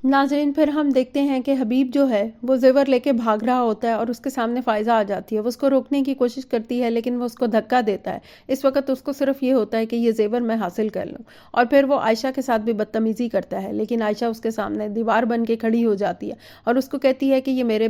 नाज़रीन फिर हम देखते हैं कि हबीब जो है वो ज़ेवर लेके भाग रहा होता है और उसके सामने फ़ाइज़ा आ जाती है। वो उसको रोकने की कोशिश करती है लेकिन वो उसको धक्का देता है। इस वक्त उसको सिर्फ ये होता है कि ये ज़ेवर मैं हासिल कर लूँ, और फिर वो आयशा के साथ भी बदतमीज़ी करता है, लेकिन आयशा उसके सामने दीवार बन के खड़ी हो जाती है और उसको कहती है कि ये मेरे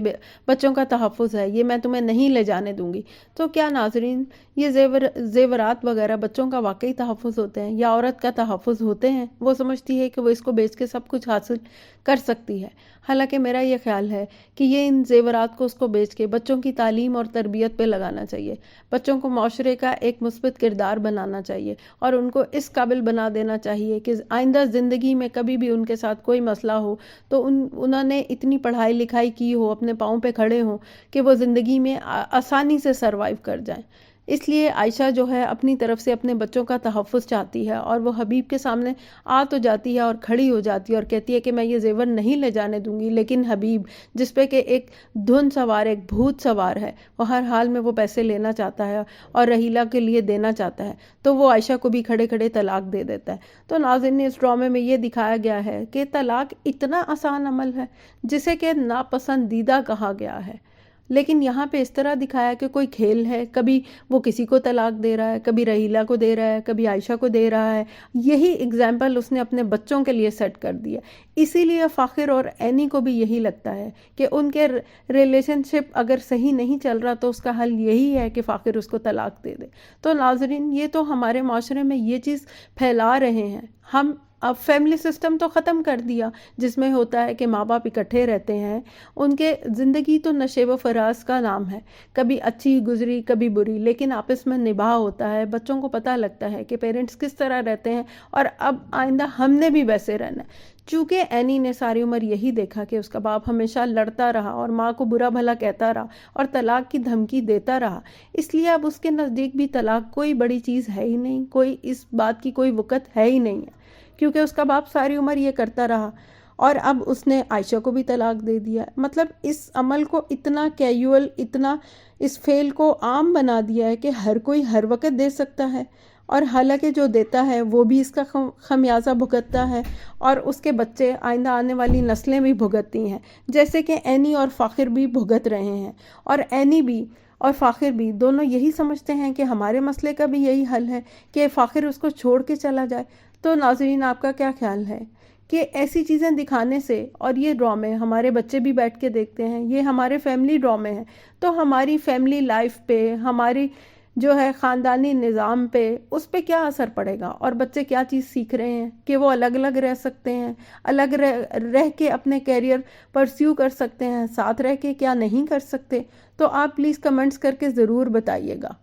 बच्चों का तहफ़्फ़ुज़ है, ये मैं तुम्हें नहीं ले जाने दूँगी। तो क्या नाज़रीन ये ज़ेवरात वगैरह बच्चों का वाकई तहफ़्फ़ुज़ होते हैं या औरत का तहफ़्फ़ुज़ होते हैं? वो समझती है कि वो इसको बेच के सब कुछ हासिल कर सकती है। हालांकि मेरा ये ख्याल है कि ये इन ज़ेवरात को उसको बेच के बच्चों की तालीम और तरबियत पे लगाना चाहिए। बच्चों को माशरे का एक मुस्बित किरदार बनाना चाहिए और उनको इस काबिल बना देना चाहिए कि आइंदा ज़िंदगी में कभी भी उनके साथ कोई मसला हो तो उन्होंने इतनी पढ़ाई लिखाई की हो, अपने पाँव पे खड़े हों कि वो ज़िंदगी में आसानी से सरवाइव कर जाएं। इसलिए आयशा जो है अपनी तरफ से अपने बच्चों का तहफ़्फ़ुज़ चाहती है और वो हबीब के सामने आ तो जाती है और खड़ी हो जाती है और कहती है कि मैं ये ज़ेवर नहीं ले जाने दूंगी। लेकिन हबीब, जिस पे कि एक धुन सवार, एक भूत सवार है, वो हर हाल में वो पैसे लेना चाहता है और रहीला के लिए देना चाहता है, तो वो आयशा को भी खड़े खड़े तलाक दे देता है। तो नाज़रीन इस ड्रामे में ये दिखाया गया है कि तलाक इतना आसान अमल है जिसे कि नापसंदीदा कहा गया है, लेकिन यहाँ पे इस तरह दिखाया कि कोई खेल है। कभी वो किसी को तलाक दे रहा है, कभी रहीला को दे रहा है, कभी आयशा को दे रहा है। यही एग्जाम्पल उसने अपने बच्चों के लिए सेट कर दिया। इसीलिए फ़ाखिर और एनी को भी यही लगता है कि उनके रिलेशनशिप अगर सही नहीं चल रहा तो उसका हल यही है कि फ़ाखिर उसको तलाक दे दे। तो नाज़रीन ये तो हमारे माशरे में ये चीज़ फैला रहे हैं। हम अब फैमिली सिस्टम तो ख़त्म कर दिया जिसमें होता है कि माँ बाप इकट्ठे रहते हैं, उनके ज़िंदगी तो नशे व फराज का नाम है, कभी अच्छी गुजरी कभी बुरी, लेकिन आपस में निभाव होता है। बच्चों को पता लगता है कि पेरेंट्स किस तरह रहते हैं और अब आइंदा हमने भी वैसे रहना है। चूँकि एनी ने सारी उम्र यही देखा कि उसका बाप हमेशा लड़ता रहा और माँ को बुरा भला कहता रहा और तलाक की धमकी देता रहा, इसलिए अब उसके नज़दीक भी तलाक कोई बड़ी चीज़ है ही नहीं, कोई इस बात की कोई वक़्त है ही नहीं है, क्योंकि उसका बाप सारी उम्र ये करता रहा और अब उसने आयशा को भी तलाक दे दिया। मतलब इस अमल को इतना कैजुअल, इतना इस फेल को आम बना दिया है कि हर कोई हर वक्त दे सकता है, और हालांकि जो देता है वो भी इसका खमियाजा भुगतता है और उसके बच्चे, आइंदा आने वाली नस्लें भी भुगतती हैं, जैसे कि एनी और फ़ाखिर भी भुगत रहे हैं। और एनी भी और फ़ाखिर भी दोनों यही समझते हैं कि हमारे मसले का भी यही हल है कि फ़ाखिर उसको छोड़ के चला जाए। तो नाज़रीन आपका क्या ख्याल है कि ऐसी चीज़ें दिखाने से, और ये ड्रामे हमारे बच्चे भी बैठ के देखते हैं, ये हमारे फैमिली ड्रामे हैं, तो हमारी फैमिली लाइफ पे, हमारी जो है ख़ानदानी निज़ाम पे, उस पे क्या असर पड़ेगा और बच्चे क्या चीज़ सीख रहे हैं कि वो अलग अलग रह सकते हैं, अलग रह के अपने कैरियर परस्यू कर सकते हैं, साथ रह के क्या नहीं कर सकते। तो आप प्लीज़ कमेंट्स करके ज़रूर बताइएगा।